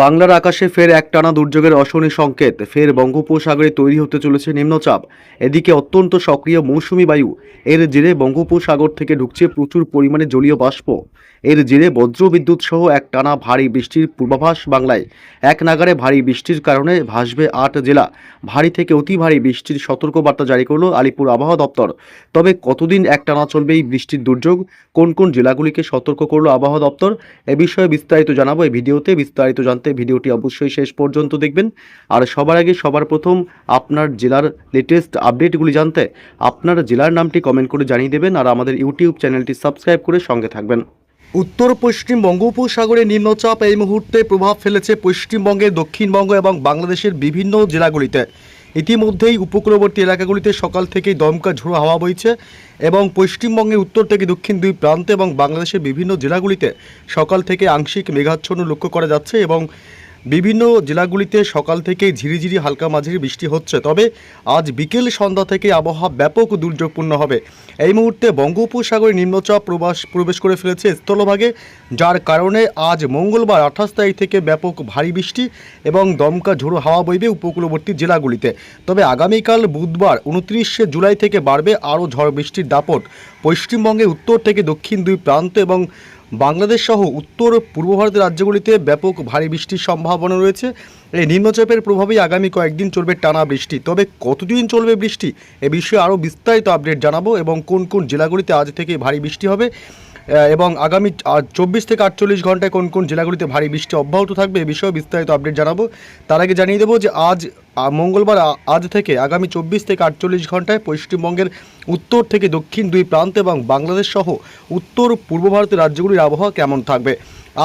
বাংলার আকাশে ফের একটানা দুর্যোগের অশনি সংকেত। ফের বঙ্গোপসাগরে তৈরি হতে চলেছে নিম্নচাপ। এদিকে অত্যন্ত সক্রিয় মৌসুমি বায়ু, এর জেরে বঙ্গোপসাগর থেকে ঢুকছে প্রচুর পরিমাণে জলীয় বাষ্প। এর জেরে বজ্রবিদ্যুৎ সহ একটানা ভারী বৃষ্টির পূর্বাভাস বাংলায়। এক নাগাড়ে ভারী বৃষ্টির কারণে ভাসবে 8 জেলা। ভারী থেকে অতি ভারী বৃষ্টির সতর্কবার্তা জারি করল আলিপুর আবহাওয়া দপ্তর। তবে কতদিন একটানা চলবে এই বৃষ্টির দুর্যোগ, কোন কোন জেলাগুলিকে সতর্ক করল আবহাওয়া দপ্তর, এ বিষয়ে বিস্তারিত জানাবো এই ভিডিওতে। বিস্তারিত জানতে ভিডিওটি অবশ্যই শেষ পর্যন্ত দেখবেন। আর সবার আগে সবার প্রথম আপনার জেলার লেটেস্ট আপডেটগুলি জানতে আপনার জেলার নামটি কমেন্ট করে জানিয়ে দেবেন আর আমাদের ইউটিউব চ্যানেলটি সাবস্ক্রাইব করে সঙ্গে থাকবেন। উত্তর পশ্চিম বঙ্গোপসাগরে নিম্নচাপ এই মুহূর্তে প্রভাব ফেলেছে পশ্চিমবঙ্গের, দক্ষিণবঙ্গ এবং বাংলাদেশের বিভিন্ন জেলাগুলিতে। ইতিমধ্যেই উপকূলবর্তী এলাকাগুলিতে সকাল থেকেই দমকা ঝোড়ো হাওয়া বইছে এবং পশ্চিমবঙ্গের উত্তর থেকে দক্ষিণ দুই প্রান্তে এবং বাংলাদেশের বিভিন্ন জেলাগুলিতে সকাল থেকে আংশিক মেঘাচ্ছন্ন লক্ষ্য করা যাচ্ছে এবং বিভিন্ন জেলাগুলিতে সকাল থেকেই ঝিরিঝিরি হালকা মাঝারি বৃষ্টি হচ্ছে। তবে আজ বিকেল সন্ধ্যা থেকে আবহাওয়া ব্যাপক দুর্যোগপূর্ণ হবে। এই মুহূর্তে বঙ্গোপসাগরে নিম্নচাপ প্রবেশ করে ফেলেছে স্থলভাগে, যার কারণে আজ মঙ্গলবার 28 তারিখ থেকে ব্যাপক ভারী বৃষ্টি এবং দমকা ঝোড়ো হাওয়া বইবে উপকূলবর্তী জেলাগুলিতে। তবে আগামীকাল বুধবার 29 জুলাই থেকে বাড়বে আরও ঝড় বৃষ্টির দাপট। পশ্চিমবঙ্গের উত্তর থেকে দক্ষিণ দুই প্রান্ত এবং বাংলাদেশ সহ উত্তর পূর্ব ভারতের রাজ্যগুলিতে ব্যাপক ভারী বৃষ্টির সম্ভাবনা রয়েছে। এই নিম্নচাপের প্রভাবেই আগামী কয়েকদিন চলবে টানা বৃষ্টি। তবে কতদিন চলবে বৃষ্টি, এ বিষয়ে আরও বিস্তারিত আপডেট জানাবো এবং কোন কোন জেলাগুলিতে আজ থেকে ভারী বৃষ্টি হবে এবং আগামী 24 থেকে 48 ঘন্টায় কোন কোন জেলাগুলিতে ভারী বৃষ্টি অব্যাহত থাকবে, এ বিষয়ে বিস্তারিত আপডেট জানাবো। তার আগে জানিয়ে দেবো যে আজ মঙ্গলবার আজ থেকে আগামী 24 থেকে 48 ঘন্টায় পশ্চিমবঙ্গের উত্তর থেকে দক্ষিণ দুই প্রান্ত এবং বাংলাদেশ সহ উত্তর পূর্ব ভারতের রাজ্যগুলির আবহাওয়া কেমন থাকবে।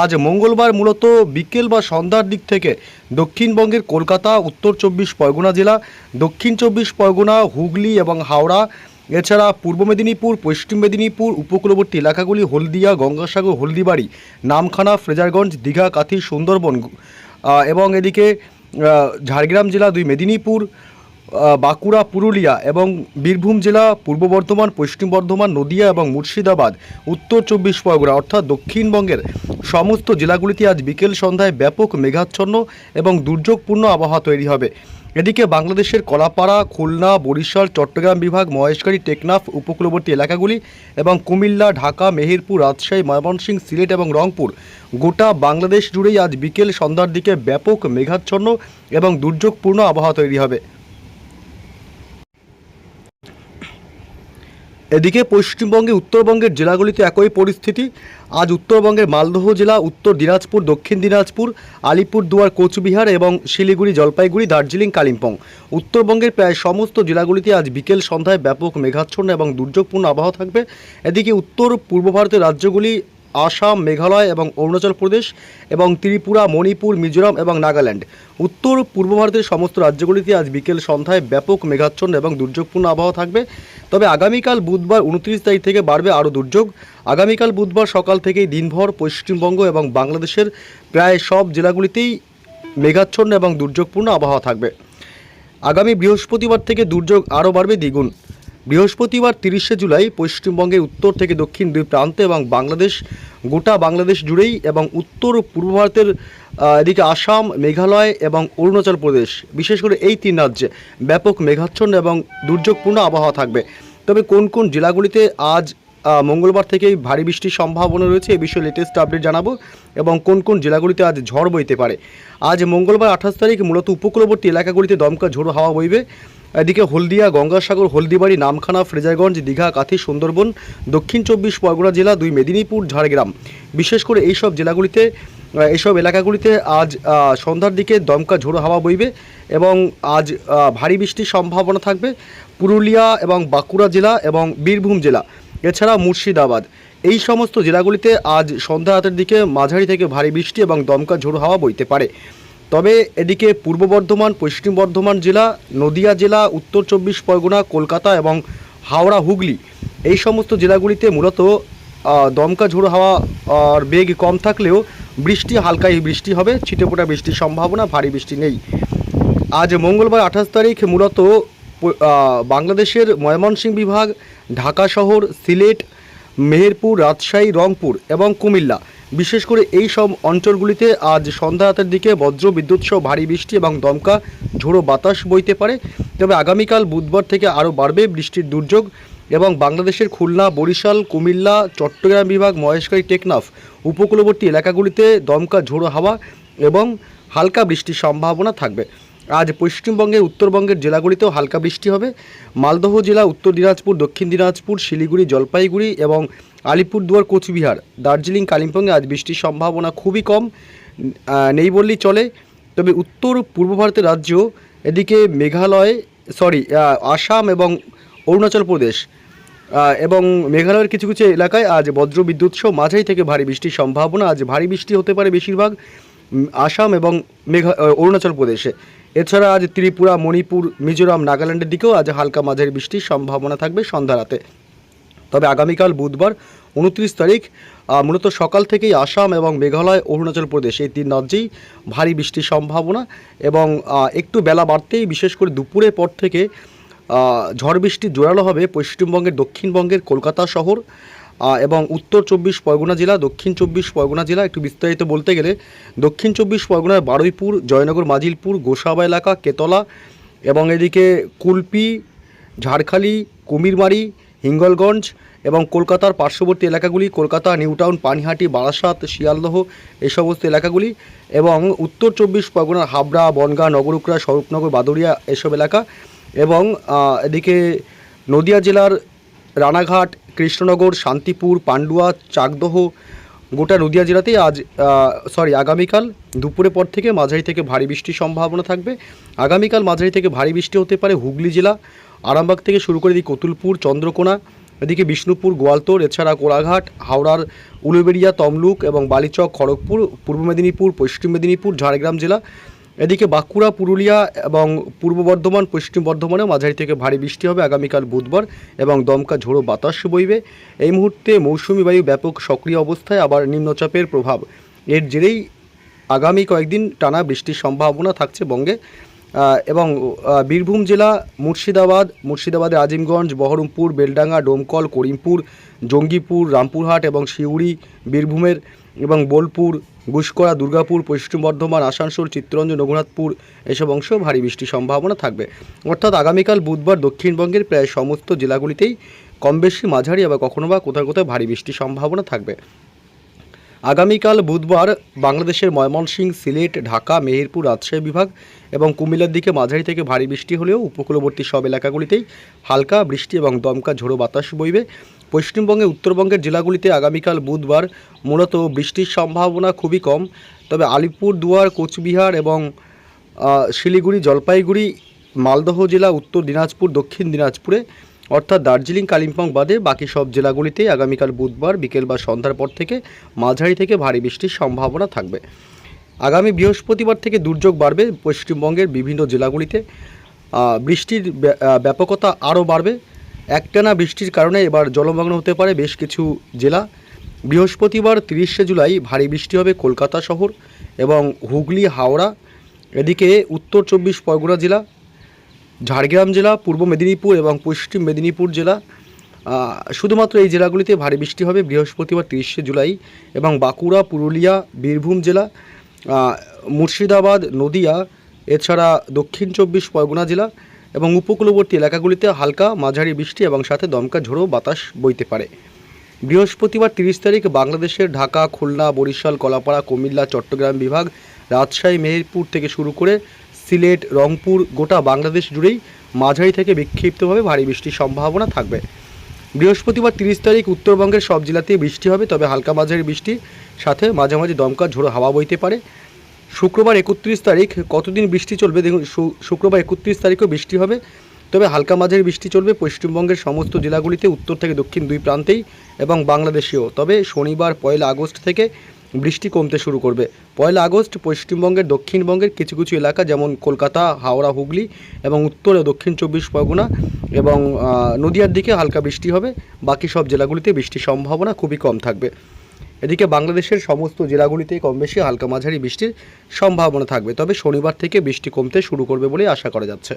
আজ মঙ্গলবার মূলত বিকেল বা সন্ধ্যার দিক থেকে দক্ষিণবঙ্গের কলকাতা, উত্তর 24 পরগনা জেলা, দক্ষিণ 24 পরগনা, হুগলি এবং হাওড়া, এছাড়া পূর্ব মেদিনীপুর, পশ্চিম মেদিনীপুর, উপকূলবর্তী এলাকাগুলি হলদিয়া, গঙ্গাসাগর, হলদিবাড়ি, নামখানা, ফ্রেজারগঞ্জ, দীঘা, কাথি, সুন্দরবন এবং এদিকে ঝাড়গ্রাম জেলা, দুই মেদিনীপুর, বাঁকুড়া, পুরুলিয়া এবং বীরভূম জেলা, পূর্ব বর্ধমান, পশ্চিম বর্ধমান, নদিয়া এবং মুর্শিদাবাদ, উত্তর 24 পরগনা অর্থাৎ দক্ষিণবঙ্গের সমস্ত জেলাগুলিতে আজ বিকেল সন্ধ্যায় ব্যাপক মেঘাচ্ছন্ন এবং দুর্যোগপূর্ণ আবহাওয়া তৈরি হবে। এদিকে বাংলাদেশের কলাপাড়া, খুলনা, বরিশাল, চট্টগ্রাম বিভাগ, মহেশখালী, টেকনাফ, উপকূলবর্তী এলাকাগুলি এবং কুমিল্লা, ঢাকা, মেহেরপুর, রাজশাহী, ময়মনসিংহ, সিলেট এবং রংপুর, গোটা বাংলাদেশ জুড়েই আজ বিকেল সন্ধ্যার দিকে ব্যাপক মেঘাচ্ছন্ন এবং দুর্যোগপূর্ণ আবহাওয়া তৈরি হবে। এদিকে পশ্চিমবঙ্গে উত্তরবঙ্গের জেলাগুলিতে একই পরিস্থিতি। আজ উত্তরবঙ্গের মালদহ জেলা, উত্তর দিনাজপুর, দক্ষিণ দিনাজপুর, আলিপুরদুয়ার, কোচবিহার এবং শিলিগুড়ি, জলপাইগুড়ি, দার্জিলিং, কালিম্পং, উত্তরবঙ্গের প্রায় সমস্ত জেলাগুলিতে আজ বিকেল সন্ধ্যায় ব্যাপক মেঘাচ্ছন্ন এবং দুর্যোগপূর্ণ আবহাওয়া থাকবে। এদিকে উত্তর পূর্ব ভারতের রাজ্যগুলি আসাম, মেঘালয় এবং অরুণাচল প্রদেশ এবং ত্রিপুরা, মণিপুর, মিজোরাম এবং নাগাল্যান্ড, উত্তর পূর্ব ভারতের সমস্ত রাজ্যগুলিতে আজ বিকেল সন্ধ্যায় ব্যাপক মেঘাচ্ছন্ন এবং দুর্যোগপূর্ণ আবহাওয়া থাকবে। তবে আগামীকাল বুধবার 29 তারিখ থেকে বাড়বে আরও দুর্যোগ। আগামীকাল বুধবার সকাল থেকেই দিনভর পশ্চিমবঙ্গ এবং বাংলাদেশের প্রায় সব জেলাগুলিতেই মেঘাচ্ছন্ন এবং দুর্যোগপূর্ণ আবহাওয়া থাকবে। আগামী বৃহস্পতিবার থেকে দুর্যোগ আরও বাড়বে দ্বিগুণ। বৃহস্পতিবার 30 জুলাই পশ্চিমবঙ্গের উত্তর থেকে দক্ষিণ দুই প্রান্তে এবং বাংলাদেশ, গোটা বাংলাদেশ জুড়েই এবং উত্তর পূর্ব ভারতের এদিকে আসাম, মেঘালয় এবং অরুণাচল প্রদেশ, বিশেষ করে এই তিন রাজ্যে ব্যাপক মেঘাচ্ছন্ন এবং দুর্যোগপূর্ণ আবহাওয়া থাকবে। তবে কোন কোন জেলাগুলিতে আজ মঙ্গলবার থেকেই ভারী বৃষ্টির সম্ভাবনা রয়েছে, এ বিষয়ে লেটেস্ট আপডেট জানাবো এবং কোন কোন জেলাগুলিতে আজ ঝড় বইতে পারে। আজ মঙ্গলবার 28 তারিখ মূলত উপকূলবর্তী এলাকাগুলিতে দমকা ঝোড়ো হাওয়া বইবে। এদিকে হলদিয়া, গঙ্গাসাগর, হলদিবাড়ি, নামখানা, ফ্রেজারগঞ্জ, দীঘা, কাথি, সুন্দরবন, দক্ষিণ 24 পরগনা জেলা, দুই মেদিনীপুর, ঝাড়গ্রাম, বিশেষ করে এইসব জেলাগুলিতে, এইসব এলাকাগুলিতে আজ সন্ধ্যার দিকে দমকা ঝোড়ো হাওয়া বইবে এবং আজ ভারী বৃষ্টির সম্ভাবনা থাকবে। পুরুলিয়া এবং বাঁকুড়া জেলা এবং বীরভূম জেলা, এছাড়া মুর্শিদাবাদ, এই সমস্ত জেলাগুলিতে আজ সন্ধ্যা রাতের দিকে মাঝারি থেকে ভারী বৃষ্টি এবং দমকা ঝোড়ো হাওয়া বইতে পারে। তবে এদিকে পূর্ব বর্ধমান, পশ্চিম বর্ধমান জেলা, নদিয়া জেলা, উত্তর 24 পরগনা, কলকাতা এবং হাওড়া, হুগলি, এই সমস্ত জেলাগুলিতে মূলত দমকা ঝোড়ো হাওয়া আর বেগ কম থাকলেও বৃষ্টি, হালকাই বৃষ্টি হবে, ছিটেফোঁটা বৃষ্টির সম্ভাবনা, ভারী বৃষ্টি নেই। আজ মঙ্গলবার 28 তারিখ মূলত বাংলাদেশের ময়মনসিংহ বিভাগ, ঢাকা শহর, সিলেট, মেহেরপুর, রাজশাহী, রংপুর এবং কুমিল্লা, বিশেষ করে এই সব অঞ্চলগুলিতে আজ সন্ধ্যা রাতের দিকে বজ্র বিদ্যুৎ সহ ভারী বৃষ্টি এবং দমকা ঝোড়ো বাতাস বইতে পারে। তবে আগামীকাল বুধবার থেকে আরও বাড়বে বৃষ্টির দুর্যোগ এবং বাংলাদেশের খুলনা, বরিশাল, কুমিল্লা, চট্টগ্রাম বিভাগ, মহেশখালী, টেকনাফ উপকূলবর্তী এলাকাগুলিতে দমকা ঝোড়ো হাওয়া এবং হালকা বৃষ্টির সম্ভাবনা থাকবে। আজ পশ্চিমবঙ্গের উত্তরবঙ্গের জেলাগুলিতেও হালকা বৃষ্টি হবে। মালদহ জেলা, উত্তর দিনাজপুর, দক্ষিণ দিনাজপুর, শিলিগুড়ি, জলপাইগুড়ি এবং আলিপুরদুয়ার, কোচবিহার, দার্জিলিং, কালিম্পংয়ে আজ বৃষ্টির সম্ভাবনা খুবই কম, নেই বললেই চলে। তবে উত্তর পূর্ব ভারতের রাজ্য, এদিকে আসাম এবং অরুণাচল প্রদেশ এবং মেঘালয়ের কিছু কিছু এলাকায় আজ বজ্র বিদ্যুৎ সহ মাঝারি থেকে ভারী বৃষ্টির সম্ভাবনা। আজ ভারী বৃষ্টি হতে পারে বেশিরভাগ আসাম এবং অরুণাচল প্রদেশে। এছাড়া আজ ত্রিপুরা, মণিপুর, মিজোরাম, নাগাল্যান্ডের দিকেও আজ হালকা মাঝারি বৃষ্টির সম্ভাবনা থাকবে সন্ধ্যা রাতে। তবে আগামীকাল বুধবার 29 তারিখ মূলত সকাল থেকেই আসাম এবং মেঘালয়, অরুণাচল প্রদেশ এই তিন রাজ্যেই ভারী বৃষ্টির সম্ভাবনা এবং একটু বেলা বাড়তেই বিশেষ করে দুপুরের পর থেকে ঝড় বৃষ্টি জোরালো হবে পশ্চিমবঙ্গের দক্ষিণবঙ্গের কলকাতা শহর এবং উত্তর 24 পরগনা জেলা, দক্ষিণ 24 পরগনা জেলা। একটু বিস্তারিত বলতে গেলে দক্ষিণ 24 পরগনার বারুইপুর, জয়নগর, মাজিলপুর, গোসাবা এলাকা, কেতলা এবং এদিকে কুলপি, ঝাড়খালি, কুমিরমারি, হিঙ্গলগঞ্জ এবং কলকাতার পার্শ্ববর্তী এলাকাগুলি, কলকাতা, নিউটাউন, পানিহাটি, বারাসাত, শিয়ালদহ এই সমস্ত এলাকাগুলি এবং উত্তর 24 পরগনার হাবড়া, বনগাঁ, নগরুকড়া, স্বরূপনগর, বাদুড়িয়া এসব এলাকা এবং এদিকে নদিয়া জেলার রানাঘাট, কৃষ্ণনগর, শান্তিপুর, পান্ডুয়া, চাকদহ, গোটা নদিয়া জেলাতেই আগামীকাল দুপুরের পর থেকে মাঝারি থেকে ভারী বৃষ্টির সম্ভাবনা থাকবে। আগামীকাল মাঝারি থেকে ভারী বৃষ্টি হতে পারে হুগলি জেলা, আরামবাগ থেকে শুরু করে এদিকে কতুলপুর, চন্দ্রকোনা, এদিকে বিষ্ণুপুর, গোয়ালতোড়, এছাড়া কোলাঘাট, হাওড়ার উলুবেড়িয়া, তমলুক এবং বালিচক, খড়গপুর, পূর্ব মেদিনীপুর, পশ্চিম মেদিনীপুর, ঝাড়গ্রাম জেলা, এদিকে বাঁকুড়া, পুরুলিয়া এবং পূর্ব বর্ধমান, পশ্চিম বর্ধমানেও মাঝারি থেকে ভারী বৃষ্টি হবে আগামীকাল বুধবার এবং দমকা ঝোড়ো বাতাস বইবে। এই মুহূর্তে মৌসুমি বায়ু ব্যাপক সক্রিয় অবস্থায়, আবার নিম্নচাপের প্রভাব এর জেরেই আগামী কয়েকদিন টানা বৃষ্টির সম্ভাবনা থাকছে বঙ্গে এবং বীরভূম জেলা, মুর্শিদাবাদের আজিমগঞ্জ, বহরমপুর, বেলডাঙ্গা, ডোমকল, করিমপুর, জঙ্গিপুর, রামপুরহাট এবং সিউড়ি, বীরভূমের এবং বোলপুর, গুসকরা, দুর্গাপুর, পশ্চিম বর্ধমান, আসানসোল, চিত্তরঞ্জন, রঘুনাথপুর এসব অংশ ভারী বৃষ্টির সম্ভাবনা থাকবে। অর্থাৎ আগামীকাল বুধবার দক্ষিণবঙ্গের প্রায় সমস্ত জেলাগুলিতেই কম বেশি মাঝারি আবার কখনো বা কোথাও কোথাও ভারী বৃষ্টির সম্ভাবনা থাকবে। আগামীকাল বুধবার বাংলাদেশের ময়মনসিংহ, সিলেট, ঢাকা, মেহেরপুর, রাজশাহী বিভাগ এবং কুমিল্লার দিকে মাঝারি থেকে ভারী বৃষ্টি হলেও উপকূলবর্তী সব এলাকাগুলিতেই হালকা বৃষ্টি এবং দমকা ঝোড়ো বাতাস বইবে। পশ্চিমবঙ্গে উত্তরবঙ্গের জেলাগুলিতে আগামীকাল বুধবার মূলত বৃষ্টির সম্ভাবনা খুবই কম। তবে আলিপুরদুয়ার, কোচবিহার এবং শিলিগুড়ি, জলপাইগুড়ি, মালদহ জেলা, উত্তর দিনাজপুর, দক্ষিণ দিনাজপুরে অর্থাৎ দার্জিলিং, কালিম্পং বাদে বাকি সব জেলাগুলিতে আগামীকাল বুধবার বিকেল বা সন্ধ্যার পর থেকে মাঝারি থেকে ভারী বৃষ্টির সম্ভাবনা থাকবে। আগামী বৃহস্পতিবার থেকে দুর্যোগ বাড়বে পশ্চিমবঙ্গের বিভিন্ন জেলাগুলিতে, বৃষ্টির ব্যাপকতা আরও বাড়বে। একটানা বৃষ্টির কারণে এবার জলমগ্ন হতে পারে বেশ কিছু জেলা। বৃহস্পতিবার 30শে জুলাই ভারী বৃষ্টি হবে কলকাতা শহর এবং হুগলি, হাওড়া, এদিকে উত্তর 24 পরগনা জেলা, ঝাড়গ্রাম জেলা, পূর্ব মেদিনীপুর এবং পশ্চিম মেদিনীপুর জেলা, শুধুমাত্র এই জেলাগুলিতে ভারী বৃষ্টি হবে বৃহস্পতিবার 30শে জুলাই এবং বাঁকুড়া, পুরুলিয়া, বীরভূম জেলা, মুর্শিদাবাদ, নদিয়া এছাড়া দক্ষিণ 24 পরগনা জেলা এবং উপকূলবর্তী এলাকাগুলিতে হালকা মাঝারি বৃষ্টি এবং সাথে দমকা ঝোড়ো বাতাস বইতে পারে। বৃহস্পতিবার 30 তারিখ বাংলাদেশের ঢাকা, খুলনা, বরিশাল, কলাপাড়া, কুমিল্লা, চট্টগ্রাম বিভাগ, রাজশাহী, মেহেরপুর থেকে শুরু করে সিলেট, রংপুর গোটা বাংলাদেশ জুড়েই মাঝারি থেকে বিক্ষিপ্তভাবে ভারী বৃষ্টির সম্ভাবনা থাকবে। বৃহস্পতিবার 30 তারিখ উত্তরবঙ্গের সব জেলাতেই বৃষ্টি হবে, তবে হালকা মাঝারি বৃষ্টি সাথে মাঝামাঝি দমকা ঝোড়ো হাওয়া বইতে পারে। শুক্রবার 31 তারিখ কতদিন বৃষ্টি চলবে দেখুন, শুক্রবার 31 তারিখও বৃষ্টি হবে, তবে হালকা মাঝারি বৃষ্টি চলবে পশ্চিমবঙ্গের সমস্ত জেলাগুলিতে, উত্তর থেকে দক্ষিণ দুই প্রান্তেই এবং বাংলাদেশেও। তবে শনিবার 1 আগস্ট থেকে বৃষ্টি কমতে শুরু করবে। 1 আগস্ট পশ্চিমবঙ্গের দক্ষিণবঙ্গের কিছু কিছু এলাকা যেমন কলকাতা, হাওড়া, হুগলি এবং উত্তর ও দক্ষিণ 24 পরগনা এবং নদিয়ার দিকে হালকা বৃষ্টি হবে। বাকি সব জেলাগুলিতে বৃষ্টির সম্ভাবনা খুবই কম থাকবে। এদিকে বাংলাদেশের সমস্ত জেলাগুলিতেই কম বেশি হালকা মাঝারি বৃষ্টির সম্ভাবনা থাকবে, তবে শনিবার থেকে বৃষ্টি কমতে শুরু করবে বলে আশা করা যাচ্ছে।